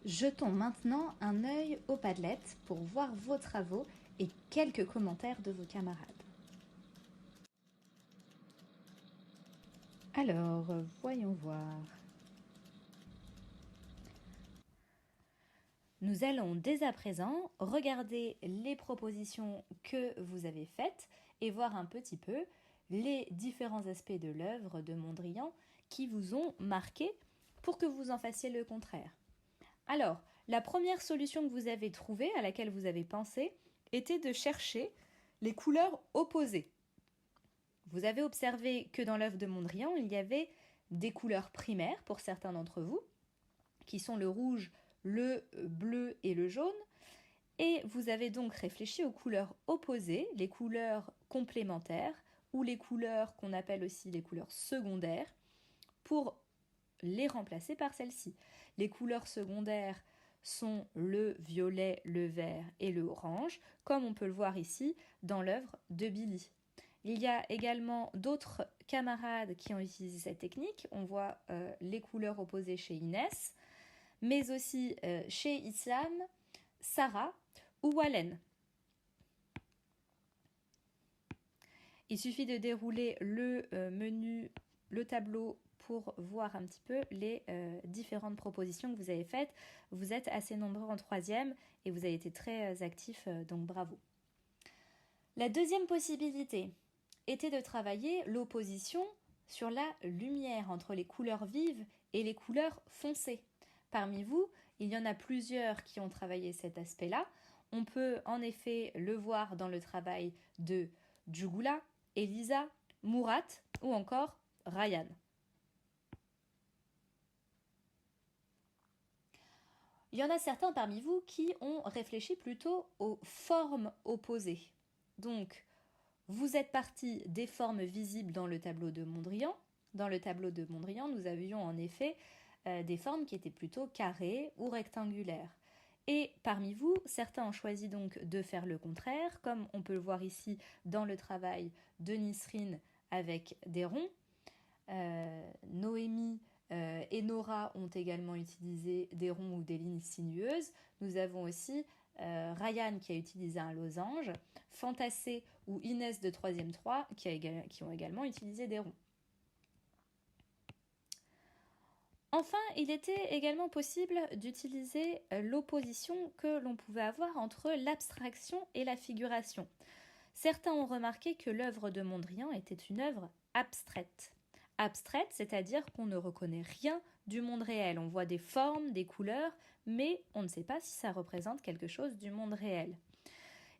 Jetons maintenant un œil au Padlet pour voir vos travaux et quelques commentaires de vos camarades. Alors, voyons voir. Nous allons dès à présent regarder les propositions que vous avez faites et voir un petit peu les différents aspects de l'œuvre de Mondrian qui vous ont marqué pour que vous en fassiez le contraire. Alors, la première solution que vous avez trouvée, à laquelle vous avez pensé, était de chercher les couleurs opposées. Vous avez observé que dans l'œuvre de Mondrian, il y avait des couleurs primaires pour certains d'entre vous, qui sont le rouge, le bleu et le jaune, et vous avez donc réfléchi aux couleurs opposées, les couleurs complémentaires, ou les couleurs qu'on appelle aussi les couleurs secondaires, pour les remplacer par celles-ci. Les couleurs secondaires sont le violet, le vert et le orange, comme on peut le voir ici dans l'œuvre de Billy. Il y a également d'autres camarades qui ont utilisé cette technique. On voit les couleurs opposées chez Inès, mais aussi chez Islam, Sarah ou Wallen. Il suffit de dérouler le menu, le tableau pour voir un petit peu les différentes propositions que vous avez faites. Vous êtes assez nombreux en troisième et vous avez été très actifs, donc bravo. La deuxième possibilité était de travailler l'opposition sur la lumière entre les couleurs vives et les couleurs foncées. Parmi vous, il y en a plusieurs qui ont travaillé cet aspect-là. On peut en effet le voir dans le travail de Djugula, Elisa, Mourat ou encore Ryan. Il y en a certains parmi vous qui ont réfléchi plutôt aux formes opposées. Donc, vous êtes parti des formes visibles dans le tableau de Mondrian. Dans le tableau de Mondrian, nous avions en effet des formes qui étaient plutôt carrées ou rectangulaires. Et parmi vous, certains ont choisi donc de faire le contraire, comme on peut le voir ici dans le travail de Nisrine avec des ronds. Noémie et Nora ont également utilisé des ronds ou des lignes sinueuses. Nous avons aussi Ryan qui a utilisé un losange, Fantassé ou Inès de 3e 3 qui ont également utilisé des ronds. Enfin, il était également possible d'utiliser l'opposition que l'on pouvait avoir entre l'abstraction et la figuration. Certains ont remarqué que l'œuvre de Mondrian était une œuvre abstraite. Abstraite, c'est-à-dire qu'on ne reconnaît rien du monde réel. On voit des formes, des couleurs, mais on ne sait pas si ça représente quelque chose du monde réel.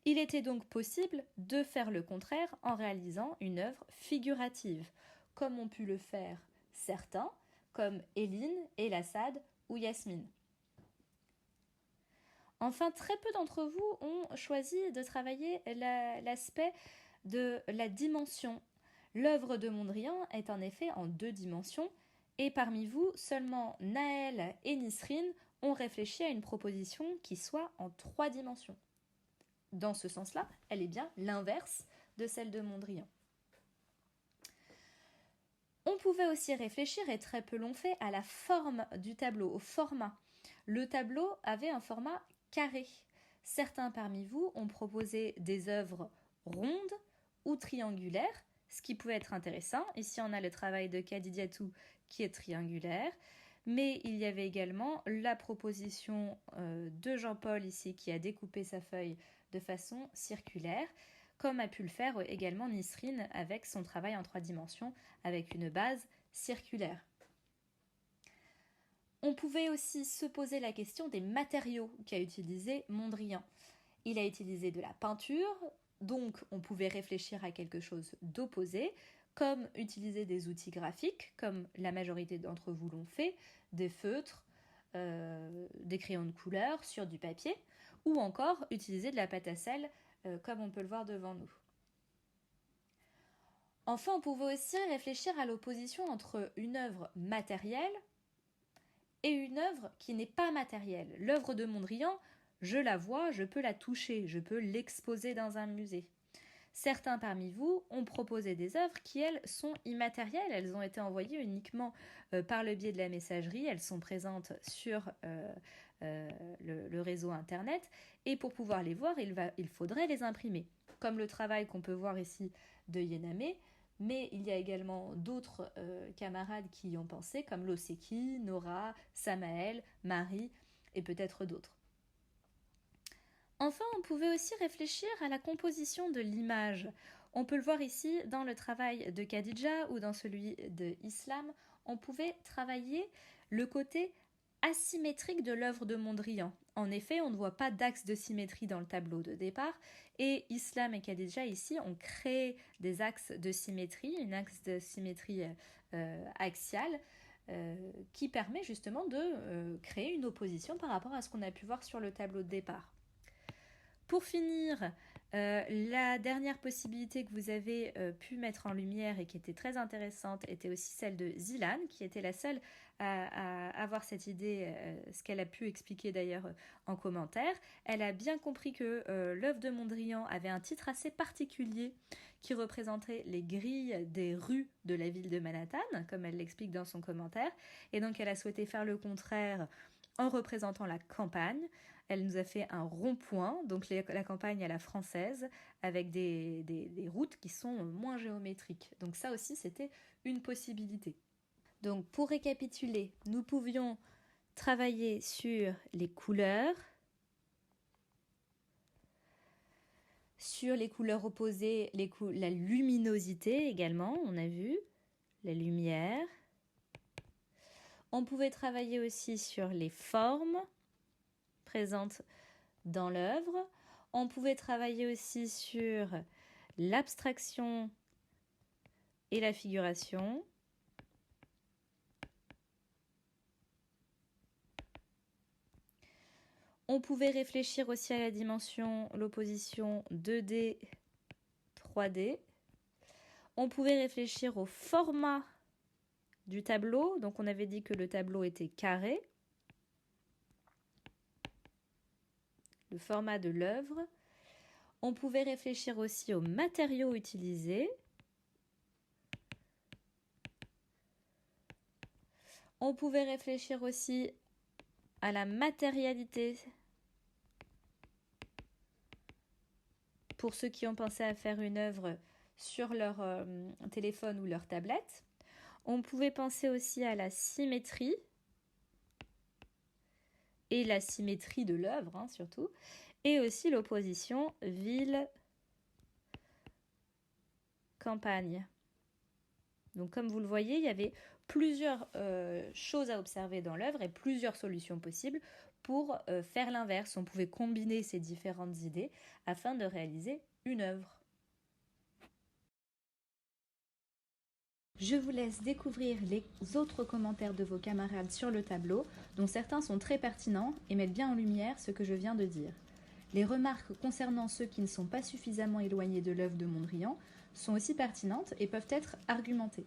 Il était donc possible de faire le contraire en réalisant une œuvre figurative, comme ont pu le faire certains, comme Éline, Elassad ou Yasmine. Enfin, très peu d'entre vous ont choisi de travailler l'aspect de la dimension. L'œuvre de Mondrian est en effet en 2 dimensions, et parmi vous, seulement Naël et Nisrine ont réfléchi à une proposition qui soit en 3 dimensions. Dans ce sens-là, elle est bien l'inverse de celle de Mondrian. On pouvait aussi réfléchir, et très peu l'ont fait, à la forme du tableau, au format. Le tableau avait un format carré. Certains parmi vous ont proposé des œuvres rondes ou triangulaires, ce qui pouvait être intéressant. Ici, on a le travail de Kadidiatou qui est triangulaire, mais il y avait également la proposition de Jean-Paul ici qui a découpé sa feuille de façon circulaire, comme a pu le faire également Nisrine avec son travail en 3 dimensions avec une base circulaire. On pouvait aussi se poser la question des matériaux qu'a utilisé Mondrian. Il a utilisé de la peinture, donc on pouvait réfléchir à quelque chose d'opposé, comme utiliser des outils graphiques, comme la majorité d'entre vous l'ont fait, des feutres, des crayons de couleur sur du papier, ou encore utiliser de la pâte à sel, comme on peut le voir devant nous. Enfin, on pouvait aussi réfléchir à l'opposition entre une œuvre matérielle et une œuvre qui n'est pas matérielle. L'œuvre de Mondrian, je la vois, je peux la toucher, je peux l'exposer dans un musée. Certains parmi vous ont proposé des œuvres qui, elles, sont immatérielles. Elles ont été envoyées uniquement par le biais de la messagerie. Elles sont présentes sur le réseau Internet. Et pour pouvoir les voir, il faudrait les imprimer. Comme le travail qu'on peut voir ici de Yename, mais il y a également d'autres camarades qui y ont pensé, comme Loseki, Nora, Samael, Marie et peut-être d'autres. Enfin, on pouvait aussi réfléchir à la composition de l'image. On peut le voir ici dans le travail de Khadija ou dans celui de Islam. On pouvait travailler le côté asymétrique de l'œuvre de Mondrian. En effet, on ne voit pas d'axe de symétrie dans le tableau de départ, et Islam et Khadija ici ont créé des axes de symétrie, un axe de symétrie axiale, qui permet justement de créer une opposition par rapport à ce qu'on a pu voir sur le tableau de départ. Pour finir, la dernière possibilité que vous avez pu mettre en lumière et qui était très intéressante était aussi celle de Zilan, qui était la seule à avoir cette idée, ce qu'elle a pu expliquer d'ailleurs en commentaire. Elle a bien compris que l'œuvre de Mondrian avait un titre assez particulier qui représentait les grilles des rues de la ville de Manhattan, comme elle l'explique dans son commentaire, et donc elle a souhaité faire le contraire en représentant la campagne. Elle nous a fait un rond-point, donc la campagne à la française, avec des routes qui sont moins géométriques. Donc ça aussi, c'était une possibilité. Donc pour récapituler, nous pouvions travailler sur les couleurs, sur les couleurs opposées, la luminosité également, on a vu, la lumière. On pouvait travailler aussi sur les formes présentes dans l'œuvre. On pouvait travailler aussi sur l'abstraction et la figuration. On pouvait réfléchir aussi à la dimension, l'opposition 2D, 3D. On pouvait réfléchir au format du tableau. Donc on avait dit que le tableau était carré. Le format de l'œuvre. On pouvait réfléchir aussi aux matériaux utilisés. On pouvait réfléchir aussi à la matérialité pour ceux qui ont pensé à faire une œuvre sur leur téléphone ou leur tablette. On pouvait penser aussi à la symétrie et la symétrie de l'œuvre, surtout, et aussi l'opposition ville-campagne. Donc comme vous le voyez, il y avait plusieurs choses à observer dans l'œuvre et plusieurs solutions possibles pour faire l'inverse. On pouvait combiner ces différentes idées afin de réaliser une œuvre. Je vous laisse découvrir les autres commentaires de vos camarades sur le tableau, dont certains sont très pertinents et mettent bien en lumière ce que je viens de dire. Les remarques concernant ceux qui ne sont pas suffisamment éloignés de l'œuvre de Mondrian sont aussi pertinentes et peuvent être argumentées.